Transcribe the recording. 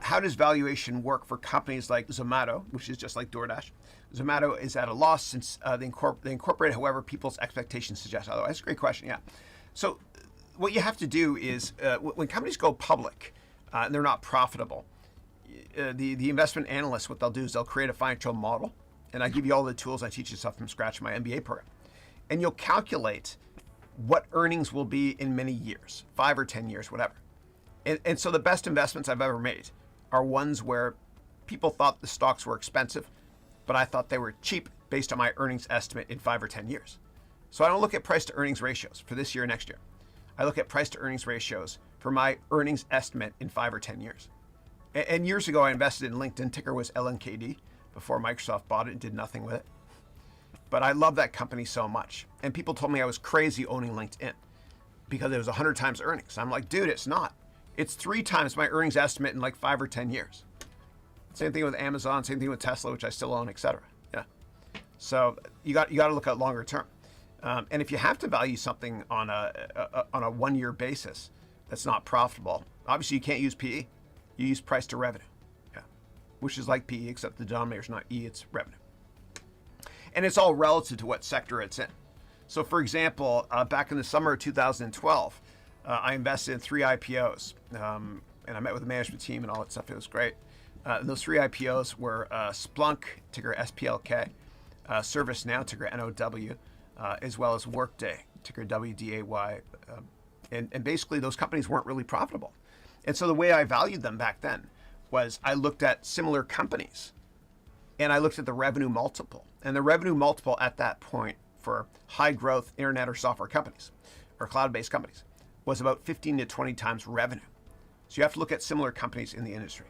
How does valuation work for companies like Zomato, which is just like DoorDash? Zomato is at a loss since they incorporate however people's expectations suggest otherwise. That's a great question, yeah. So what you have to do is when companies go public and they're not profitable, the investment analysts, what they'll do is they'll create a financial model, and I give you all the tools. I teach you stuff from scratch in my MBA program. And you'll calculate what earnings will be in many years, 5 or 10 years, whatever. And so the best investments I've ever made are ones where people thought the stocks were expensive, but I thought they were cheap based on my earnings estimate in 5 or 10 years. So I don't look at price to earnings ratios for this year or next year. I look at price to earnings ratios for my earnings estimate in 5 or 10 years. And years ago, I invested in LinkedIn. Ticker was LNKD before Microsoft bought it and did nothing with it. But I love that company so much. And people told me I was crazy owning LinkedIn because it was 100 times earnings. I'm like, dude, it's not. It's 3 times my earnings estimate in like 5 or 10 years. Same thing with Amazon, same thing with Tesla, which I still own, etc. Yeah. So you got to look at longer term. And if you have to value something on a 1 year basis that's not profitable, obviously you can't use PE. You use price to revenue, yeah, which is like PE, except the denominator is not E, it's revenue. And it's all relative to what sector it's in. So for example, back in the summer of 2012, I invested in 3 IPOs, and I met with the management team and all that stuff. It was great. And those 3 IPOs were Splunk, ticker SPLK, ServiceNow, ticker NOW, as well as Workday, ticker WDAY. And basically those companies weren't really profitable. And so the way I valued them back then was I looked at similar companies and I looked at the revenue multiple. And the revenue multiple at that point for high growth internet or software companies or cloud-based companies was about 15 to 20 times revenue. So you have to look at similar companies in the industry.